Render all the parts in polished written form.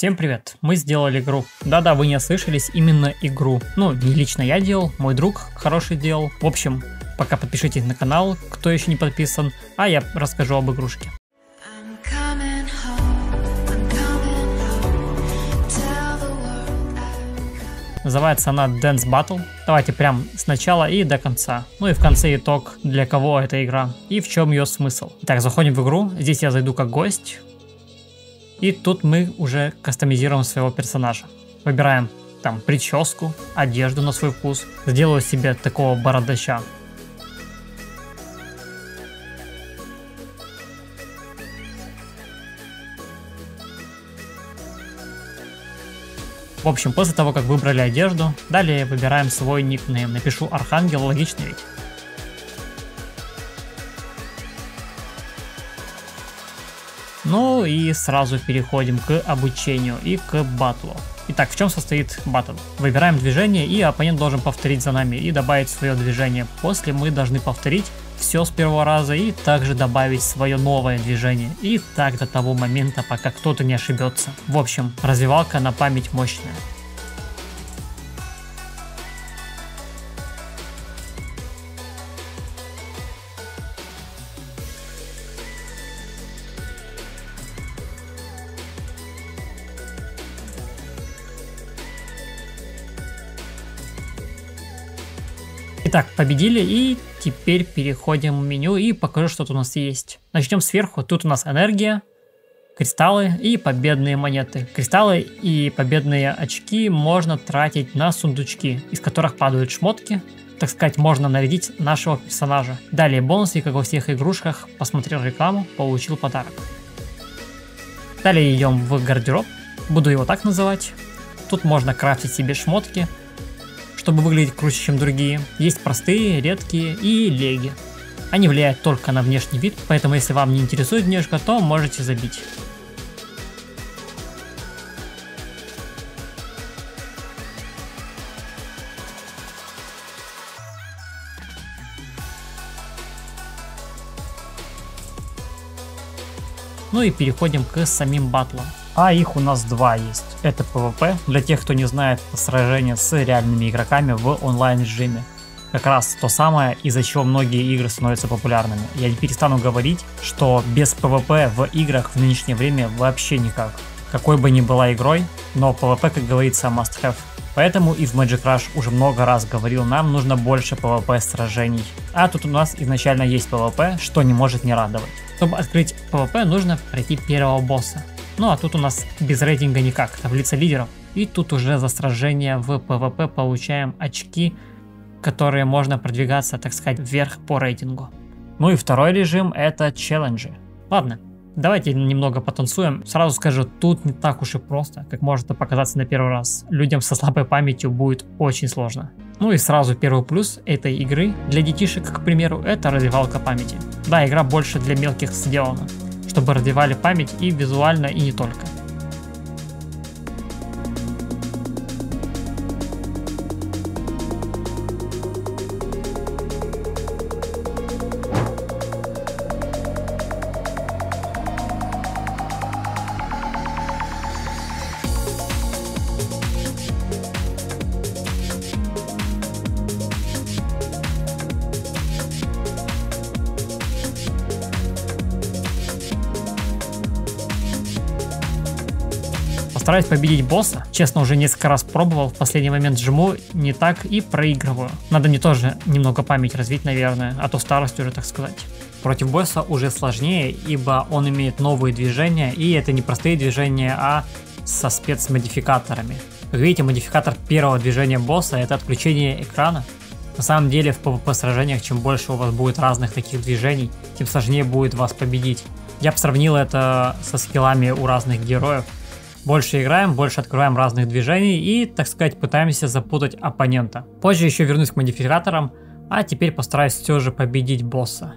Всем привет! Мы сделали игру. Да-да, вы не ослышались, именно игру. Ну, не лично я делал, мой друг хороший делал. В общем, пока подпишитесь на канал, кто еще не подписан, а я расскажу об игрушке. Называется она Dance Battle. Давайте прям сначала и до конца. Ну и в конце итог, для кого эта игра и в чем ее смысл. Итак, заходим в игру. Здесь я зайду как гость. И тут мы уже кастомизируем своего персонажа. Выбираем там прическу, одежду на свой вкус. Сделаю себе такого бородача. В общем, после того, как выбрали одежду, далее выбираем свой никнейм. Напишу Архангел, логично ведь? Ну и сразу переходим к обучению и к батлу. Итак, в чем состоит батл? Выбираем движение, и оппонент должен повторить за нами и добавить свое движение. После мы должны повторить все с первого раза и также добавить свое новое движение. И так до того момента, пока кто-то не ошибется. В общем, развивалка на память мощная. Итак, победили, и теперь переходим в меню и покажу, что тут у нас есть. Начнем сверху. Тут у нас энергия, кристаллы и победные монеты. Кристаллы и победные очки можно тратить на сундучки, из которых падают шмотки. Так сказать, можно нарядить нашего персонажа. Далее бонусы, как во всех игрушках. Посмотрел рекламу, получил подарок. Далее идем в гардероб. Буду его так называть. Тут можно крафтить себе шмотки, чтобы выглядеть круче, чем другие. Есть простые, редкие и леги. Они влияют только на внешний вид, поэтому если вам не интересует внешка, то можете забить. Ну и переходим к самим батлам. А их у нас два есть. Это PvP, для тех, кто не знает, сражение с реальными игроками в онлайн режиме. Как раз то самое, из-за чего многие игры становятся популярными. Я не перестану говорить, что без PvP в играх в нынешнее время вообще никак. Какой бы ни была игрой, но PvP, как говорится, must have. Поэтому и в Magic Rush уже много раз говорил, нам нужно больше PvP сражений. А тут у нас изначально есть PvP, что не может не радовать. Чтобы открыть PvP, нужно пройти первого босса. Ну а тут у нас без рейтинга никак, таблица лидеров. И тут уже за сражение в PvP получаем очки, которые можно продвигаться, так сказать, вверх по рейтингу. Ну и второй режим — это челленджи. Ладно, давайте немного потанцуем. Сразу скажу, тут не так уж и просто, как может это показаться на первый раз. Людям со слабой памятью будет очень сложно. Ну и сразу первый плюс этой игры для детишек, к примеру, это развивалка памяти. Да, игра больше для мелких сделана, чтобы развивали память и визуально, и не только. Постараюсь победить босса. Честно, уже несколько раз пробовал, в последний момент жму не так и проигрываю. Надо мне тоже немного память развить, наверное, а то старость уже, так сказать. Против босса уже сложнее, ибо он имеет новые движения, и это не простые движения, а со спецмодификаторами. Как видите, модификатор первого движения босса — это отключение экрана. На самом деле в PvP сражениях, чем больше у вас будет разных таких движений, тем сложнее будет вас победить. Я бы сравнил это со скиллами у разных героев. Больше играем, больше открываем разных движений и, так сказать, пытаемся запутать оппонента. Позже еще вернусь к модификаторам, а теперь постараюсь все же победить босса.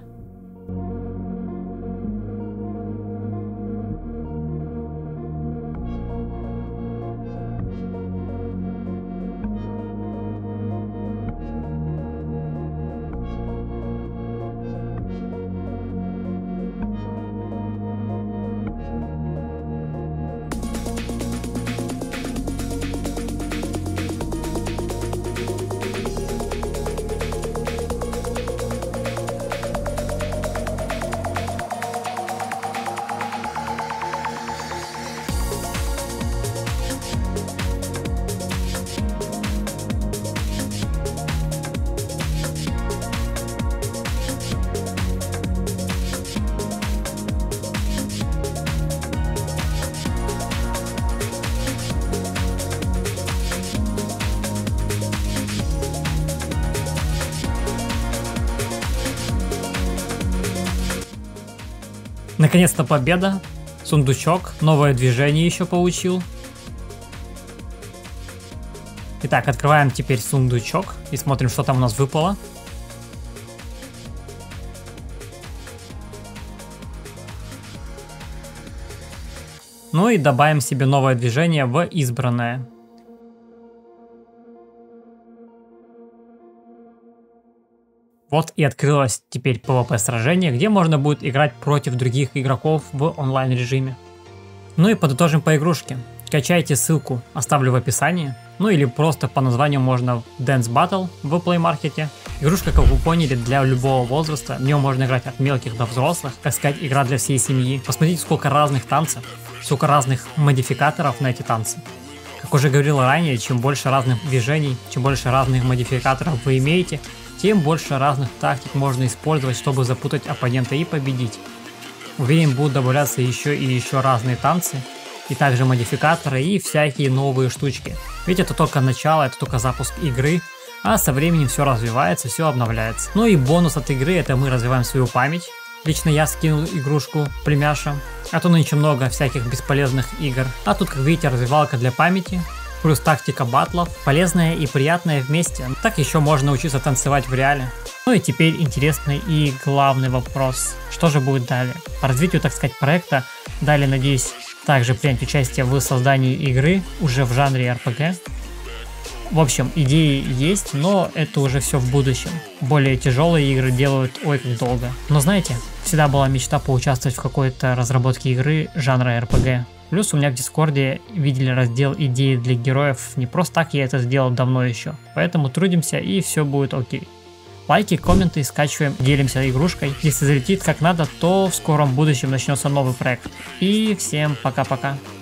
Наконец-то победа. Сундучок. Новое движение еще получил. Итак, открываем теперь сундучок и смотрим, что там у нас выпало. Ну и добавим себе новое движение в избранное. Вот и открылось теперь PvP сражение, где можно будет играть против других игроков в онлайн режиме. Ну и подытожим по игрушке. Качайте ссылку, оставлю в описании. Ну или просто по названию можно Dance Battle в Play Market. Игрушка, как вы поняли, для любого возраста. В нее можно играть от мелких до взрослых. Так сказать, игра для всей семьи. Посмотрите, сколько разных танцев, сколько разных модификаторов на эти танцы. Как уже говорил ранее, чем больше разных движений, чем больше разных модификаторов вы имеете, тем больше разных тактик можно использовать, чтобы запутать оппонента и победить. Уверен, будут добавляться еще и еще разные танцы, и также модификаторы и всякие новые штучки. Ведь это только начало, это только запуск игры, а со временем все развивается, все обновляется. Ну и бонус от игры — это мы развиваем свою память. Лично я скинул игрушку племяша, а то нынче много всяких бесполезных игр. А тут, как видите, развивалка для памяти, плюс тактика батлов, полезная и приятная вместе. Так еще можно учиться танцевать в реале. Ну и теперь интересный и главный вопрос. Что же будет далее? По развитию, так сказать, проекта далее, надеюсь, также принять участие в создании игры уже в жанре RPG. В общем, идеи есть, но это уже все в будущем. Более тяжелые игры делают ой как долго. Но знаете, всегда была мечта поучаствовать в какой-то разработке игры жанра RPG. Плюс у меня в Дискорде видели раздел идеи для героев. Не просто так я это сделал давно еще. Поэтому трудимся и все будет окей. Лайки, комменты, скачиваем, делимся игрушкой. Если залетит как надо, то в скором будущем начнется новый проект. И всем пока-пока.